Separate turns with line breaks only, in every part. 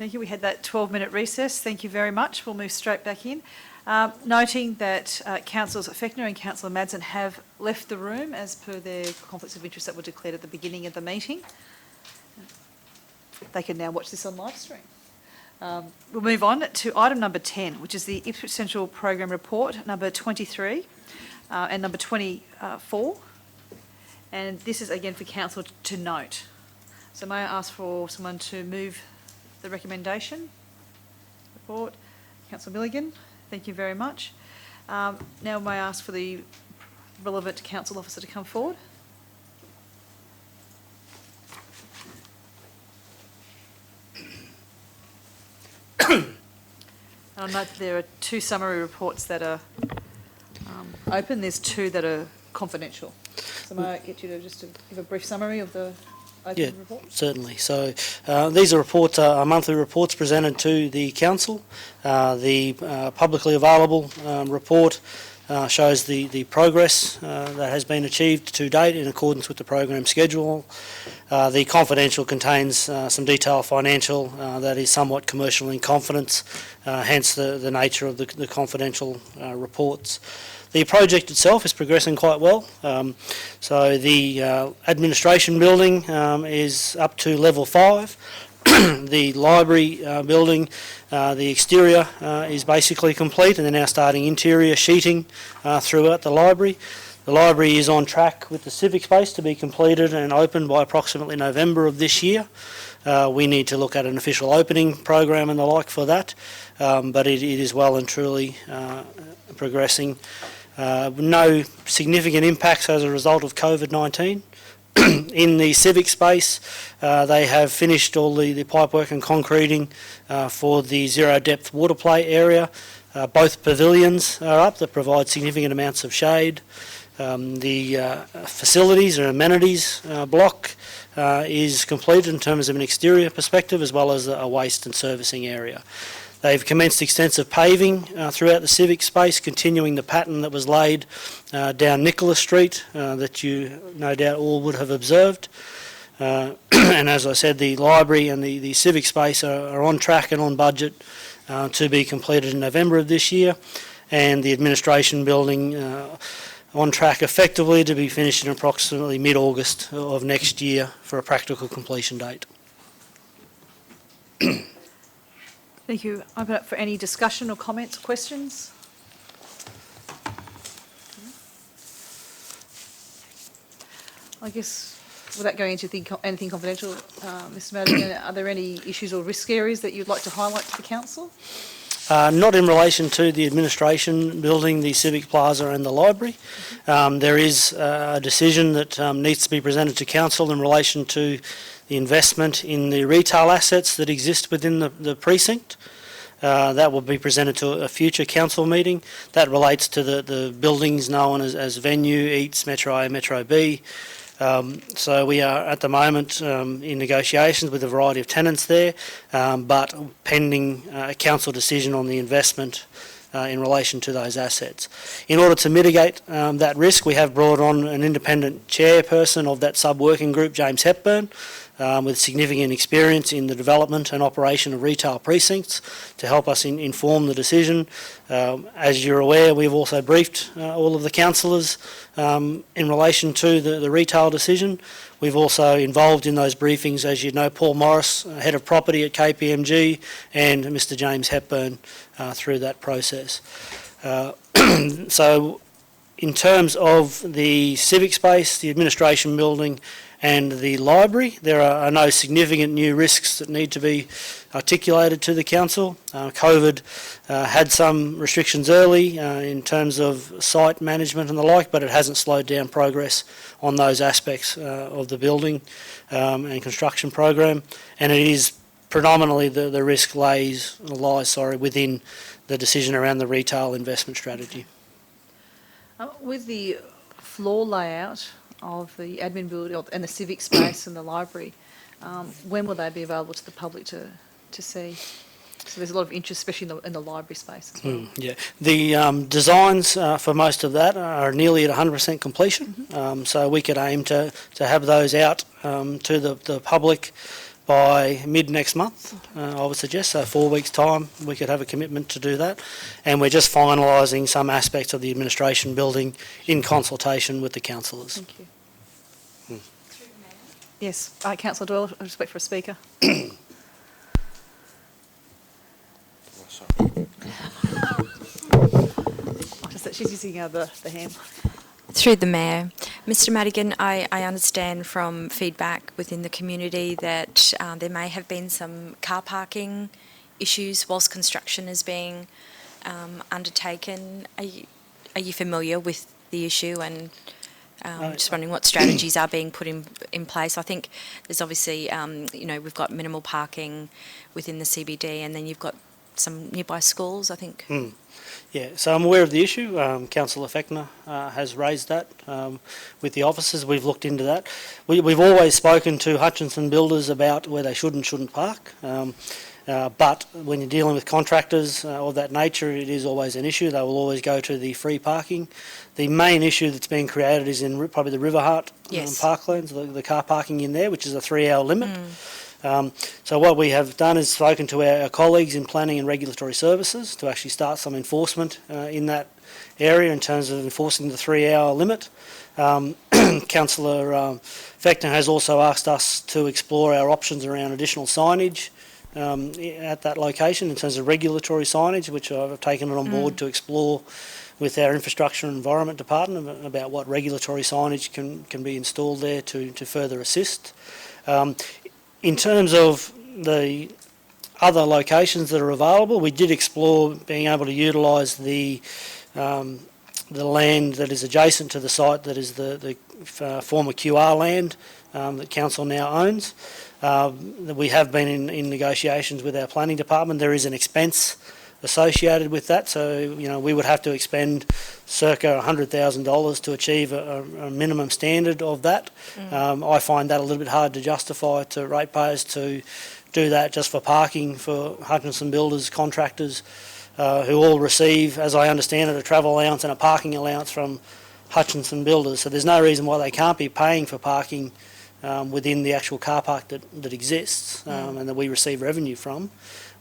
Thank you. We had that 12-minute recess. Thank you very much. We'll move straight back in. Noting that Councillors Fechner and Councillor Madsen have left the room as per their conflicts of interest that were declared at the beginning of the meeting. They can now watch this on live stream. We'll move on to item number 10, which is the Ipswich Central Program Report, number 23 and number 24. And this is again for Council to note. So may I ask for someone to move the recommendation report? Councillor Milligan, thank you very much. Now may I ask for the relevant council officer to come forward? I note that there are two summary reports that are open. There's two that are confidential. So may I get you to just give a brief summary of the open report?
Certainly. So these are reports, are monthly reports presented to the council. The publicly available report shows the progress that has been achieved to date in accordance with the program schedule. The confidential contains some detailed financial that is somewhat commercial in confidence, hence the nature of the confidential reports. The project itself is progressing quite well. So the administration building is up to level 5. The library building, the exterior is basically complete, and they're now starting interior sheeting throughout the library. The library is on track with the civic space to be completed and opened by approximately November of this year. We need to look at an official opening program and the like for that, but it is well and truly progressing. No significant impacts as a result of COVID-19. In the civic space, they have finished all the pipework and concreting for the zero-depth water play area. Both pavilions are up that provide significant amounts of shade. The facilities or amenities block is completed in terms of an exterior perspective, as well as a waste and servicing area. They've commenced extensive paving throughout the civic space, continuing the pattern that was laid down Nicholas Street that you no doubt all would have observed. And as I said, the library and the civic space are on track and on budget to be completed in November of this year, and the administration building on track effectively to be finished in approximately mid-August of next year for a practical completion date.
Thank you. Open up for any discussion or comments or questions. I guess without going into anything confidential, Mr. Madigan, are there any issues or risk areas that you'd like to highlight to the council?
Not in relation to the administration building, the civic plaza and the library. There is a decision that needs to be presented to council in relation to the investment in the retail assets that exist within the precinct. That will be presented to a future council meeting. That relates to the buildings known as Venue, Eats, Metro A, Metro B. So we are at the moment in negotiations with a variety of tenants there, but pending a council decision on the investment in relation to those assets. In order to mitigate that risk, we have brought on an independent chairperson of that sub-working group, James Hepburn, with significant experience in the development and operation of retail precincts to help us inform the decision. As you're aware, we've also briefed all of the councillors in relation to the retail decision. We've also involved in those briefings, as you know, Paul Morris, Head of Property at KPMG, and Mr James Hepburn through that process. So in terms of the civic space, the administration building and the library, there are no significant new risks that need to be articulated to the council. COVID had some restrictions early in terms of site management and the like, but it hasn't slowed down progress on those aspects of the building and construction program, and it is predominantly the risk lies within the decision around the retail investment strategy.
With the floor layout of the admin building and the civic space and the library, when will they be available to the public to see? So there's a lot of interest, especially in the library space as well.
Yeah, the designs for most of that are nearly at 100% completion. So we could aim to have those out to the public by mid next month, I would suggest. So 4 weeks' time, we could have a commitment to do that. And we're just finalising some aspects of the administration building in consultation with the councillors.
Thank you. Yes, Councillor Doyle, I respect for a speaker. She's using the hand.
Through the Mayor. Mr Madigan, I understand from feedback within the community that there may have been some car parking issues whilst construction is being undertaken. Are you familiar with the issue, and just wondering what strategies are being put in place? I think there's obviously, we've got minimal parking within the CBD, and then you've got some nearby schools, I think.
Yeah, so I'm aware of the issue. Councillor Fechner has raised that with the officers. We've looked into that. We've always spoken to Hutchinson builders about where they should and shouldn't park. But when you're dealing with contractors of that nature, it is always an issue. They will always go to the free parking. The main issue that's being created is in probably the Riverheart parklands, the car parking in there, which is a 3-hour limit. So what we have done is spoken to our colleagues in planning and regulatory services to actually start some enforcement in that area in terms of enforcing the 3-hour limit. Councillor Fechner has also asked us to explore our options around additional signage at that location in terms of regulatory signage, which I've taken it on board to explore with our Infrastructure and Environment Department about what regulatory signage can be installed there to further assist. In terms of the other locations that are available, we did explore being able to utilise the land that is adjacent to the site that is the former QR land that council now owns. We have been in negotiations with our planning department. There is an expense associated with that, so we would have to expend circa $100,000 to achieve a minimum standard of that. I find that a little bit hard to justify to ratepayers to do that just for parking for Hutchinson builders, contractors, who all receive, as I understand it, a travel allowance and a parking allowance from Hutchinson builders. So there's no reason why they can't be paying for parking within the actual car park that exists and that we receive revenue from.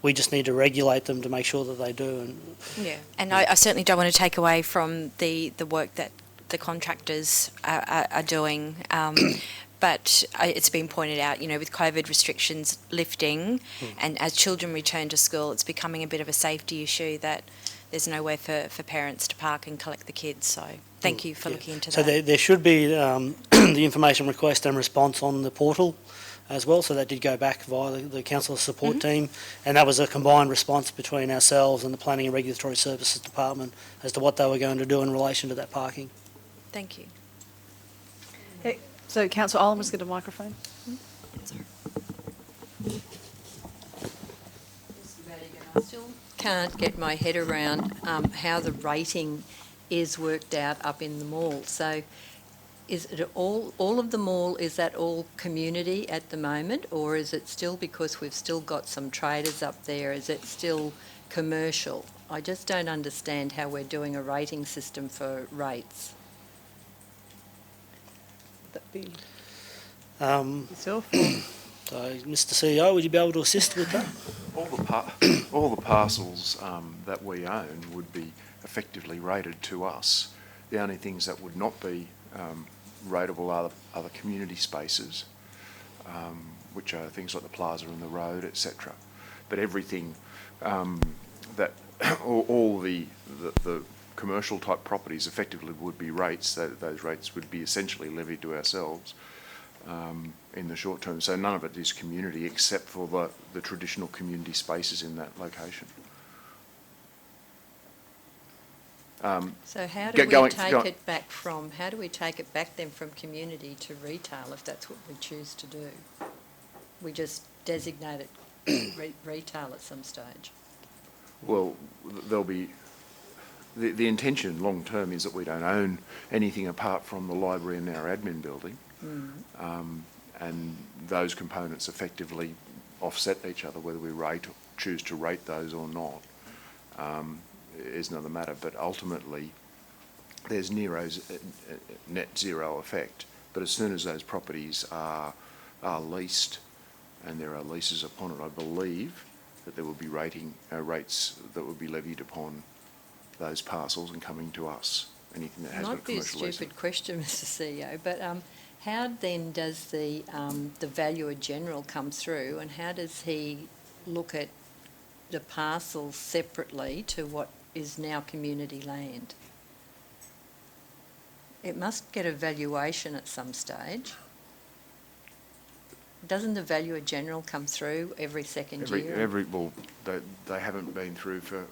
We just need to regulate them to make sure that they do.
And I certainly don't want to take away from the work that the contractors are doing, but it's been pointed out, with COVID restrictions lifting and as children return to school, it's becoming a bit of a safety issue that there's nowhere for parents to park and collect the kids. So thank you for looking into that.
So there should be the information request and response on the portal as well, so that did go back via the council support team, and that was a combined response between ourselves and the Planning and Regulatory Services Department as to what they were going to do in relation to that parking.
Thank you.
Hey, so Councillor Olam was get a microphone.
I still can't get my head around how the rating is worked out up in the mall. So is it all of the mall, is that all community at the moment, or is it still, because we've still got some traders up there, is it still commercial? I just don't understand how we're doing a rating system for rates.
That be
So,
yourself?
Mr CEO, would you be able to assist with that?
All the parcels that we own would be effectively rated to us. The only things that would not be rateable are the community spaces, which are things like the plaza and the road, etc. But everything that all the commercial type properties effectively would be rates. Those rates would be essentially levied to ourselves in the short term. So none of it is community except for the traditional community spaces in that location.
So how do we take it back from? How do we take it back then from community to retail if that's what we choose to do? We just designate it retail at some stage.
Well, there'll be the intention long term is that we don't own anything apart from the library and our admin building, and those components effectively offset each other. Whether we choose to rate those or not is another matter. But ultimately, there's net zero effect. But as soon as those properties are leased and there are leases upon it, I believe that there will be rates that will be levied upon those parcels and coming to us. Anything that has got
Might be a
commercial leasing.
stupid question, Mr. CEO, but how then does the valuer general come through, and how does he look at the parcels separately to what is now community land? It must get a valuation at some stage. Doesn't the valuer general come through every second year?
Well, they haven't been through for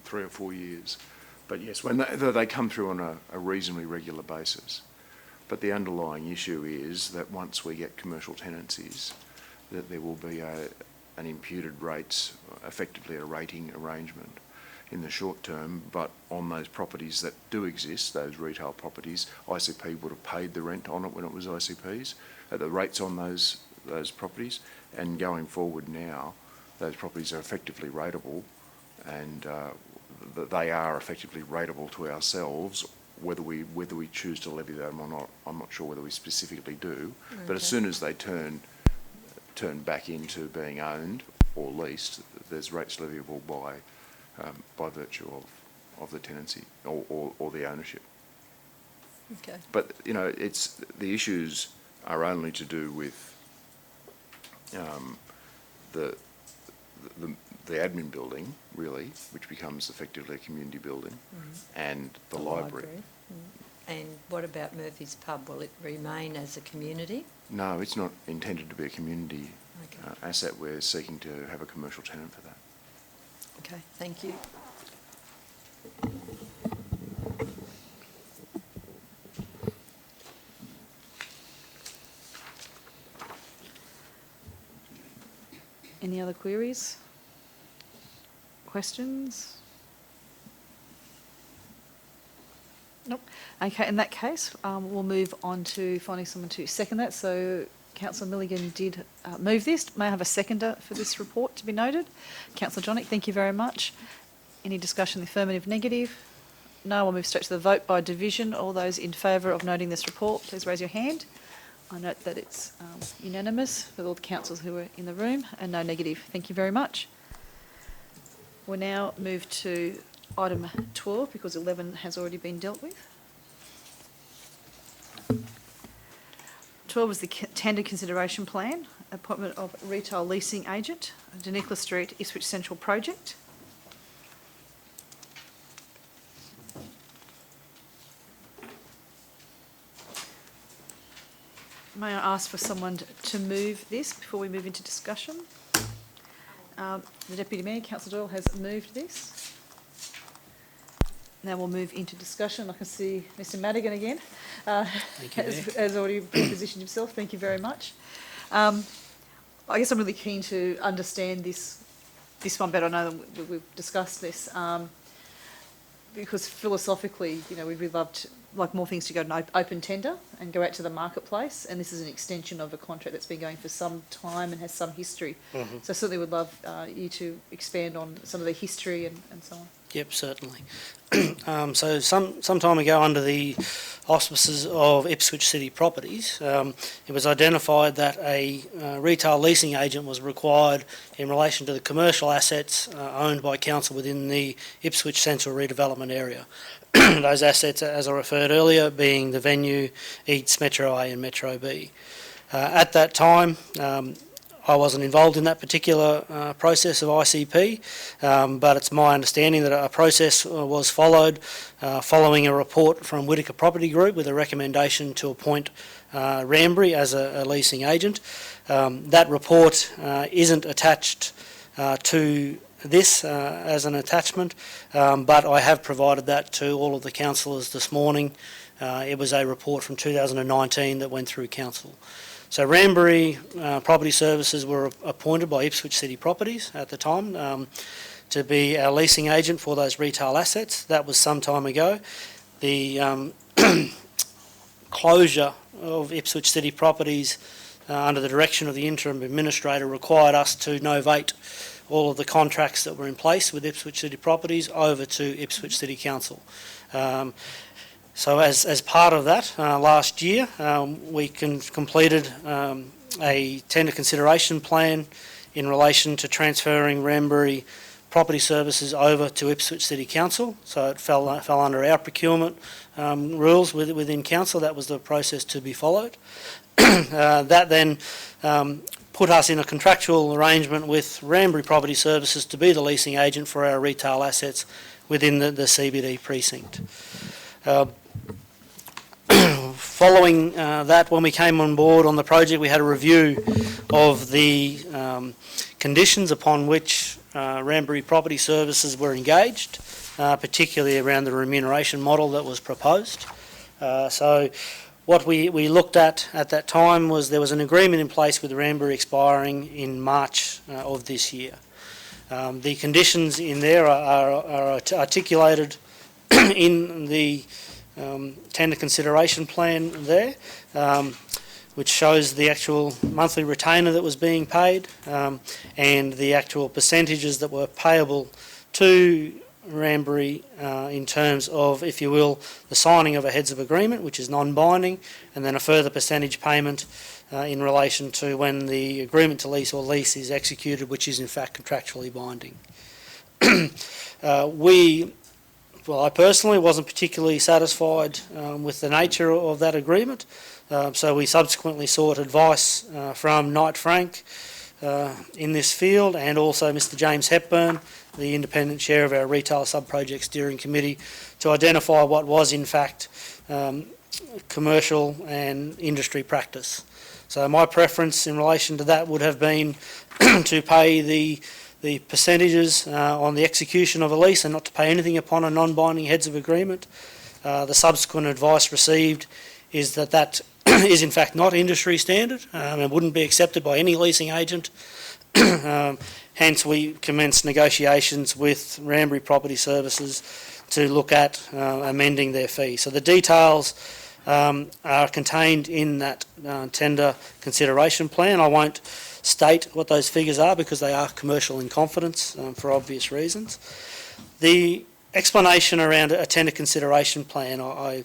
3 or 4 years. But yes, when they come through on a reasonably regular basis. But the underlying issue is that once we get commercial tenancies, that there will be an imputed rates, effectively a rating arrangement in the short term, but on those properties that do exist, those retail properties, ICP would have paid the rent on it when it was ICPs, at the rates on those properties, and going forward now, those properties are effectively rateable, and they are effectively rateable to ourselves. Whether we choose to levy them or not, I'm not sure whether we specifically do. Okay. But as soon as they turn back into being owned or leased, there's rates leviable by virtue of the tenancy or the ownership.
Okay.
But it's the issues are only to do with the admin building, really, which becomes effectively a community building, and the library.
And what about Murphy's Pub? Will it remain as a community?
No, it's not intended to be a community
Okay.
asset. We're seeking to have a commercial tenant for that.
Okay, thank you.
Any other queries? Questions? Nope. Okay, in that case, we'll move on to finding someone to second that. So Councillor Milligan did move this. May I have a seconder for this report to be noted? Councillor Johnnick, thank you very much. Any discussion, the affirmative, negative? No, we'll move straight to the vote by division. All those in favour of noting this report, please raise your hand. I note that it's unanimous with all the councillors who are in the room, and no negative. Thank you very much. We'll now move to item 12 because 11 has already been dealt with. 12 is the tender consideration plan, appointment of retail leasing agent, Denickla Street, Ipswich Central project. May I ask for someone to move this before we move into discussion? The Deputy Mayor, Councillor Doyle, has moved this. Now we'll move into discussion. I can see Mr Madigan again has already positioned himself. Thank you very much. I guess I'm really keen to understand this one better. I know that we've discussed this because philosophically, we'd really loved more things to go to an open tender and go out to the marketplace, and this is an extension of a contract that's been going for some time and has some history. Mm-hmm. So I certainly would love you to expand on some of the history and so on.
Yep, certainly. So some time ago, under the auspices of Ipswich City Properties, it was identified that a retail leasing agent was required in relation to the commercial assets owned by council within the Ipswich Central redevelopment area. Those assets, as I referred earlier, being the venue, Eats, Metro A and Metro B. At that time, I wasn't involved in that particular process of ICP, but it's my understanding that a process was followed following a report from Whittaker Property Group with a recommendation to appoint Rambry as a leasing agent. That report isn't attached to this as an attachment, but I have provided that to all of the councillors this morning. It was a report from 2019 that went through council. So Rambry Property Services were appointed by Ipswich City Properties at the time to be our leasing agent for those retail assets. That was some time ago. The closure of Ipswich City Properties under the direction of the interim administrator required us to novate all of the contracts that were in place with Ipswich City Properties over to Ipswich City Council. So as part of that, last year we completed a tender consideration plan in relation to transferring Ranbury Property Services over to Ipswich City Council. So it fell under our procurement rules within council. That was the process to be followed. That then put us in a contractual arrangement with Ranbury Property Services to be the leasing agent for our retail assets within the CBD precinct. Following that, when we came on board on the project, we had a review of the conditions upon which Ranbury Property Services were engaged, particularly around the remuneration model that was proposed. So what we looked at that time was there was an agreement in place with Ranbury expiring in March of this year. The conditions in there are articulated in the tender consideration plan there, which shows the actual monthly retainer that was being paid and the actual percentages that were payable to Ranbury in terms of, if you will, the signing of a heads of agreement, which is non-binding, and then a further percentage payment in relation to when the agreement to lease or lease is executed, which is in fact contractually binding. I personally wasn't particularly satisfied with the nature of that agreement, so we subsequently sought advice from Knight Frank in this field, and also Mr James Hepburn, the independent chair of our Retail Sub-Project Steering Committee, to identify what was in fact commercial and industry practice. So my preference in relation to that would have been to pay the percentages on the execution of a lease and not to pay anything upon a non-binding heads of agreement. The subsequent advice received is that is in fact not industry standard and wouldn't be accepted by any leasing agent. Hence we commenced negotiations with Ranbury Property Services to look at amending their fee. So the details are contained in that tender consideration plan. I won't state what those figures are because they are commercial in confidence for obvious reasons. The explanation around a tender consideration plan, I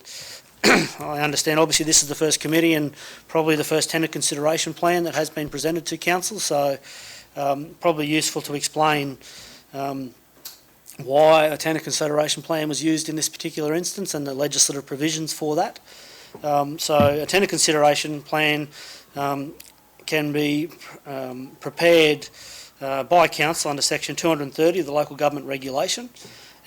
understand obviously this is the first committee and probably the first tender consideration plan that has been presented to council, so probably useful to explain why a tender consideration plan was used in this particular instance and the legislative provisions for that. So a tender consideration plan can be prepared by council under section 230 of the local government regulation,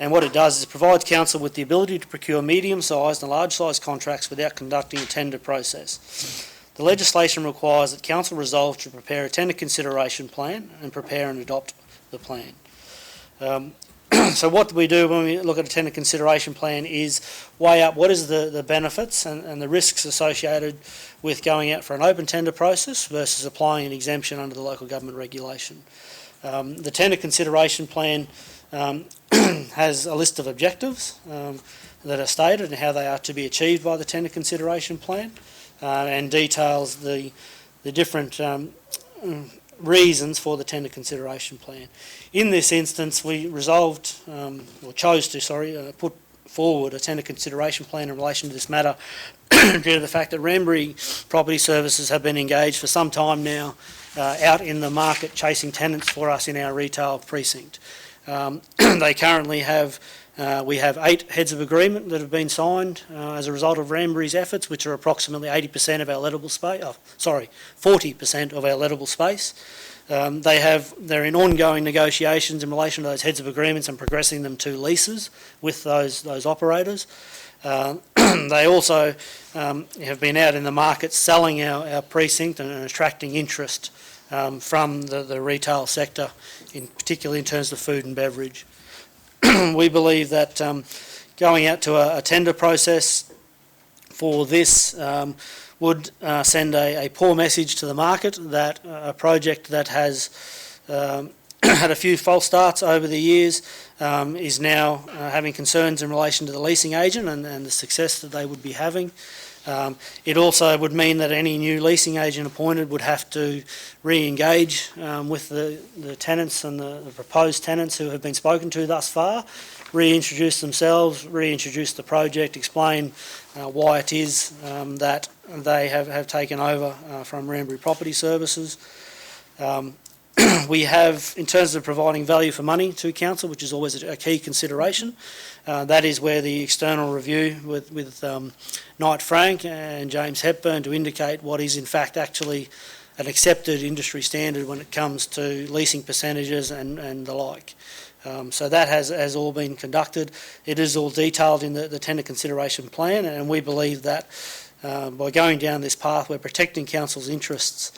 and what it does is it provides council with the ability to procure medium-sized and large-sized contracts without conducting a tender process. The legislation requires that council resolve to prepare a tender consideration plan and prepare and adopt the plan. So what we do when we look at a tender consideration plan is weigh up what is the benefits and the risks associated with going out for an open tender process versus applying an exemption under the local government regulation. The tender consideration plan has a list of objectives that are stated and how they are to be achieved by the tender consideration plan, and details the different reasons for the tender consideration plan. In this instance, we chose to put forward a tender consideration plan in relation to this matter due to the fact that Ranbury Property Services have been engaged for some time now out in the market chasing tenants for us in our retail precinct. They currently have, we have 8 heads of agreement that have been signed as a result of Ranbury's efforts, which are approximately 80% of our lettable space, 40% of our lettable space. They're in ongoing negotiations in relation to those heads of agreements and progressing them to leases with those operators. They also have been out in the market selling our precinct and attracting interest from the retail sector, particularly in terms of food and beverage. We believe that going out to a tender process for this would send a poor message to the market that a project that has had a few false starts over the years is now having concerns in relation to the leasing agent and the success that they would be having. It also would mean that any new leasing agent appointed would have to re-engage with the tenants and the proposed tenants who have been spoken to thus far, reintroduce themselves, reintroduce the project, explain why it is that they have taken over from Randbury Property Services. We have, in terms of providing value for money to council, which is always a key consideration, that is where the external review with Knight Frank and James Hepburn to indicate what is in fact actually an accepted industry standard when it comes to leasing percentages and the like. So that has all been conducted. It is all detailed in the tender consideration plan, and we believe that by going down this path, we're protecting council's interests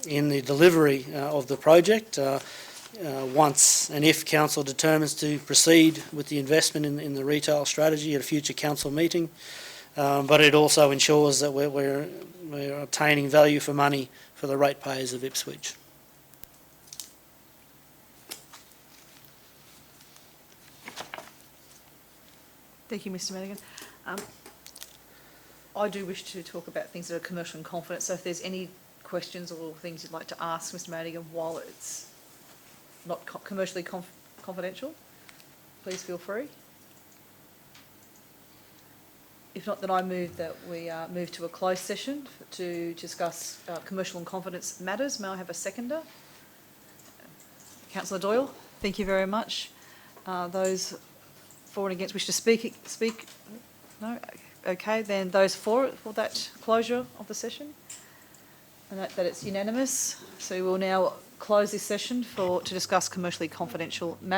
in the delivery of the project once and if council determines to proceed with the investment in the retail strategy at a future council meeting. But it also ensures that we're obtaining value for money for the ratepayers of Ipswich.
Thank you, Mr Madigan. I do wish to talk about things that are commercial in confidence, so if there's any questions or things you'd like to ask Mr Madigan while it's not commercially confidential, please feel free. If not, then I move that we move to a closed session to discuss commercial and confidence matters. May I have a seconder? Councillor Doyle, thank you very much. Those for and against wish to speak? No? Okay, then those for that closure of the session? And that it's unanimous. So we will now close this session to discuss commercially confidential matters.